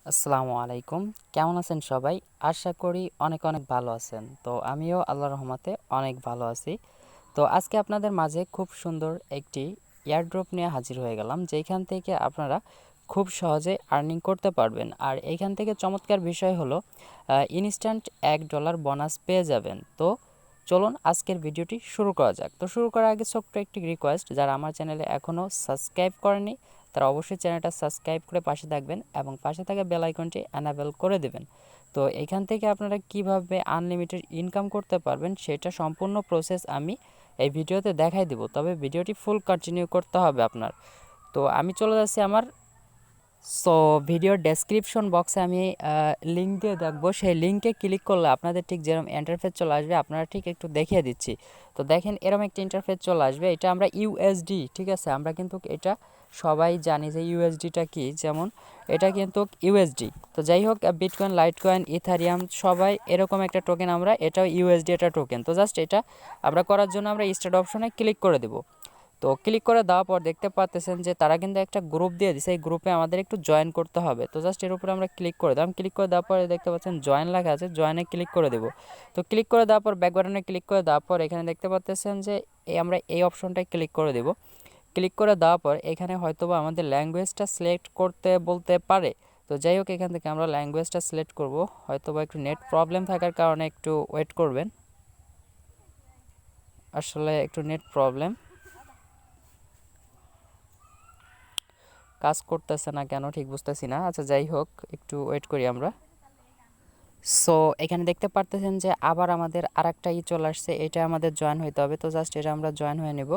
আসসালামু আলাইকুম। কেমন আছেন সবাই? আশা করি অনেক অনেক ভালো আছেন। তো আমিও আল্লাহর রহমতে অনেক ভালো আছি। তো আজকে আপনাদের মাঝে খুব সুন্দর একটি এয়ারড্রপ নিয়ে হাজির হয়ে গেলাম, যেখান থেকে আপনারা খুব সহজে আর্নিং করতে পারবেন। আর এইখান থেকে চমৎকার বিষয় হলো ইনস্ট্যান্ট $1 বোনাস পেয়ে যাবেন। তো চলুন আজকের ভিডিওটি শুরু করা যাক। তো শুরু করার আগে ছোট্ট একটি রিকোয়েস্ট, যারা আমার চ্যানেলে এখনও সাবস্ক্রাইব করেনি তারা অবশ্যই চ্যানেলটা সাবস্ক্রাইব করে পাশে থাকবেন এবং পাশে থাকা বেল আইকনটি এনাবেল করে দেবেন। তো এখান থেকে আপনারা কিভাবে আনলিমিটেড ইনকাম করতে পারবেন সেটা সম্পূর্ণ প্রসেস আমি এই ভিডিওতে দেখাই দিব, তবে ভিডিওটি ফুল কন্টিনিউ করতে হবে আপনার। তো আমি চলে যাচ্ছি আমার সো ভিডিওর ডেসক্রিপশন বক্সে আমি লিঙ্ক দিয়ে দেখবো, সেই লিঙ্কে ক্লিক করলে আপনাদের ঠিক যেরকম ইন্টারফেস চলে আসবে, আপনারা ঠিক একটু দেখিয়ে দিচ্ছি। তো দেখেন এরকম একটা ইন্টারফেস চলে আসবে, এটা আমরা ইউএসডি, ঠিক আছে, আমরা কিন্তু এটা সবাই জানি যে ইউএসডিটা কি, যেমন এটা কিন্তু ইউএসডি। তো যাই হোক, বিটকয়েন, লাইটকয়েন, ইথারিয়াম সবাই এরকম একটা টোকেন, আমরা এটাও ইউএসডি এটা টোকেন। তো জাস্ট এটা আমরা করার জন্য আমরা স্টার্ট অপশনে ক্লিক করে দেবো। তো ক্লিক করে দেওয়ার পর দেখতে পাচ্ছেন যে তারা কিন্তু একটা গ্রুপ দিয়ে দিছে, এই গ্রুপে আমাদের একটু জয়েন করতে হবে। তো জাস্ট এর উপরে আমরা ক্লিক করে দিলাম। ক্লিক করে দেওয়ার পরে দেখতে পাচ্ছেন জয়েন লেখা আছে, জয়েনে ক্লিক করে দেবো। তো ক্লিক করে দেওয়ার পর ব্যাক বাটনে ক্লিক করে দেওয়ার পর এখানে দেখতে পাচ্ছেন যে আমরা এই অপশনটায় ক্লিক করে দেব। ক্লিক করে দেওয়ার পর এখানে হয়তোবা আমাদের ল্যাঙ্গুয়েজটা সিলেক্ট করতে বলতে পারে। তো যাই হোক, এখান থেকে আমরা ল্যাঙ্গুয়েজটা সিলেক্ট করব। হয়তোবা একটু নেট প্রবলেম থাকার কারণে একটু ওয়েট করবেন, আসলে একটু নেট প্রবলেম কাজ করতেছে না কেন ঠিক বুঝতেছি না। আচ্ছা যাই হোক, একটু ওয়েট করি আমরা। সো এখানে দেখতে পারতেছেন যে আবার আমাদের আরেকটা চলে আসছে, এটা আমাদের জয়েন হইতে হবে। তো জাস্ট এটা আমরা জয়েন হয়ে নেব।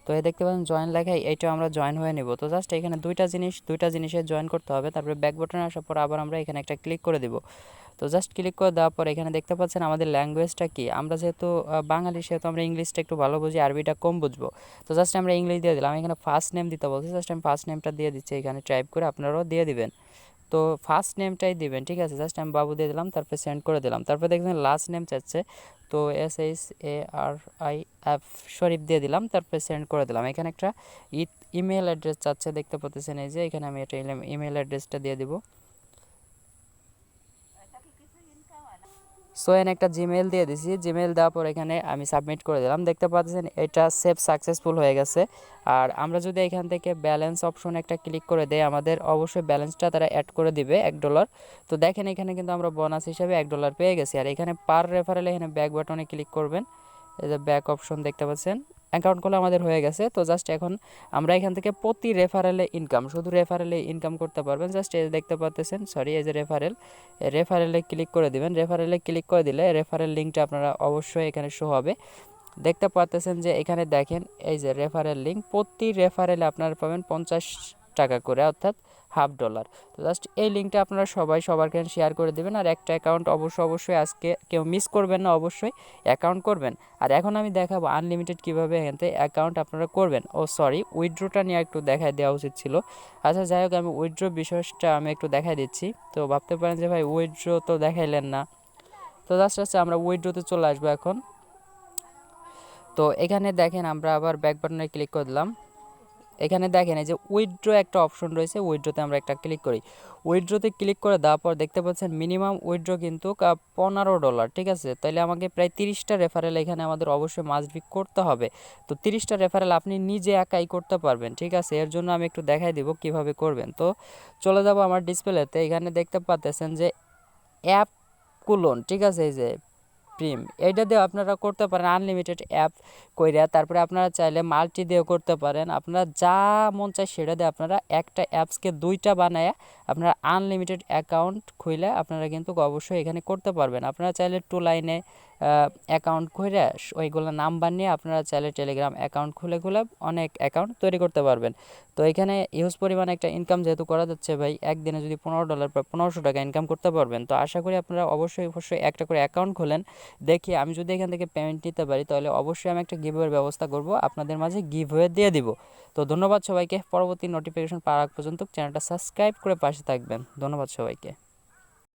তো এই দেখতে পাচ্ছেন জয়েন লেখাই, এইটা আমরা জয়েন হয়ে নেব। তো জাস্ট এখানে দুইটা জিনিসে জয়েন করতে হবে। তারপরে ব্যাক বাটনে আসার পর আবার আমরা এখানে একটা ক্লিক করে দেব। তো জাস্ট ক্লিক করে দেওয়ার পর এখানে দেখতে পাচ্ছেন আমাদের ল্যাঙ্গুয়েজটা কি, আমরা যেহেতু বাঙালি সেহেতু আমরা ইংলিশটা একটু ভালো বুঝি, আরবিটা কম বুঝবো। তো জাস্ট আমরা ইংলিশ দিয়ে দিলাম। এখানে ফার্স্ট নেম দিতে বলছি, জাস্ট আমি ফার্স্ট নেমটা দিয়ে দিচ্ছি, এখানে টাইপ করে আপনারাও দিয়ে দিবেন। তো ফার্স্ট নেমটাই দিবেন, ঠিক আছে, জাস্ট আমি বাবু দিয়ে দিলাম, তারপরে সেন্ড করে দিলাম। তারপরে দেখবেন লাস্ট নেম চাচ্ছে, তো SHARIF শরীফ দিয়ে দিলাম, তারপরে সেন্ড করে দিলাম। এখানে একটা ইমেল অ্যাড্রেস চাচ্ছে, দেখতে পাচ্ছেন এই যে এখানে আমি এটা ইমেল অ্যাড্রেসটা দিয়ে দিব। সো এখানে একটা জিমেল দিয়ে দিছি, জিমেল দেওয়ার পর এখানে আমি সাবমিট করে দিলাম। দেখতে পাচ্ছেন এটা সেভ সাকসেসফুল হয়ে গেছে। আর আমরা যদি এখান থেকে ব্যালেন্স অপশন একটা ক্লিক করে দেই, আমাদের অবশ্যই ব্যালেন্সটা তারা অ্যাড করে দিবে $1। তো দেখেন এখানে কিন্তু আমরা বোনাস হিসাবে $1 পেয়ে গেছি। আর এখানে পার রেফারেলে এখানে ব্যাক বাটনে ক্লিক করবেন, এই যে ব্যাক অপশন দেখতে পাচ্ছেন, অ্যাকাউন্ট খোলা আমাদের হয়ে গেছে। তো জাস্ট এখন আমরা এখান থেকে প্রতি রেফারেলে ইনকাম, শুধু রেফারেলে ইনকাম করতে পারবেন। জাস্ট এই দেখতে পাচ্ছেন, সরি, এই যে রেফারেলে ক্লিক করে দিবেন। রেফারেলে ক্লিক করে দিলে রেফারেল লিঙ্কটা আপনারা অবশ্যই এখানে শো হবে। দেখতে পাচ্ছেন যে এখানে দেখেন এই যে রেফারেল লিঙ্ক, প্রতি রেফারেলে আপনারা পাবেন $50 করে, অর্থাৎ $1/2। তো জাস্ট এই লিঙ্কটা আপনারা সবাই সবার কাছে শেয়ার করে দেবেন। আর একটা অ্যাকাউন্ট অবশ্যই আজকে কেউ মিস করবেন না, অবশ্যই অ্যাকাউন্ট করবেন। আর এখন আমি দেখাবো আনলিমিটেড কীভাবে এখান থেকে অ্যাকাউন্ট আপনারা করবেন। ও সরি, উইথড্রোটা নিয়ে একটু দেখাই দেওয়া উচিত ছিল। আচ্ছা যাই হোক, আমি উইথড্রো বিষয়টা আমি একটু দেখাই দিচ্ছি। তো ভাবতে পারেন যে ভাই উইথড্রো তো দেখাইলেন না। তো জাস্ট আমরা উইথড্রোতে চলে আসবো এখন। তো এখানে দেখেন আমরা আবার ব্যাক বাটনে ক্লিক করে দিলাম। এখানে দেখেন এই যে উইথড্রো একটা অপশন রয়েছে, উইথড্রোতে আমরা একটা ক্লিক করি। উইথড্রোতে ক্লিক করে দেওয়ার পর দেখতে পাচ্ছেন মিনিমাম উইথড্রো কিন্তু $15, ঠিক আছে। তাইলে আমাকে প্রায় 30টা রেফারেল এখানে আমাদের অবশ্যই মাস্ট বি করতে হবে। তো 30টা রেফারেল আপনি নিজে একাই করতে পারবেন, ঠিক আছে। এর জন্য আমি একটু দেখাই দিব কিভাবে করবেন। তো চলে যাব আমার ডিসপ্লেতে, এখানে দেখতে পাচ্ছেন যে অ্যাপ কুলন, ঠিক আছে, এই যে প্রিম, এইটা দিয়ে আপনারা করতে পারেন আনলিমিটেড অ্যাপ কইরা। তারপরে আপনারা চাইলে মাল্টি দিয়েও করতে পারেন, আপনারা যা মন চায় সেটা দিয়ে আপনারা একটা অ্যাপসকে দুইটা বানায় আপনারা আনলিমিটেড অ্যাকাউন্ট খুলে আপনারা কিন্তু অবশ্যই এখানে করতে পারবেন। আপনারা চাইলে 2 লাইনে অ্যাকাউন্ট খুলে ওইগুলো নাম্বার নিয়ে আপনারা চাইলে টেলিগ্রাম অ্যাকাউন্ট খুলে অনেক অ্যাকাউন্ট তৈরি করতে পারবেন। তো এখানে হিউজ পরিমাণে একটা ইনকাম যেহেতু করা যাচ্ছে ভাই, একদিনে যদি $15 বা $1500 ইনকাম করতে পারবেন। তো আশা করি আপনারা অবশ্যই একটা করে অ্যাকাউন্ট খোলেন। দেখি আমি যদি এখান থেকে পেমেন্ট নিতে পারি তাহলে অবশ্যই আমি একটা গিভওয়ের ব্যবস্থা করব, আপনাদের মাঝে গিভওয়ে দিয়ে দিব। তো ধন্যবাদ সবাইকে। পরবর্তী নোটিফিকেশন পাওয়ার আগ পর্যন্ত চ্যানেলটা সাবস্ক্রাইব করে পাশে থাকবেন। ধন্যবাদ সবাইকে।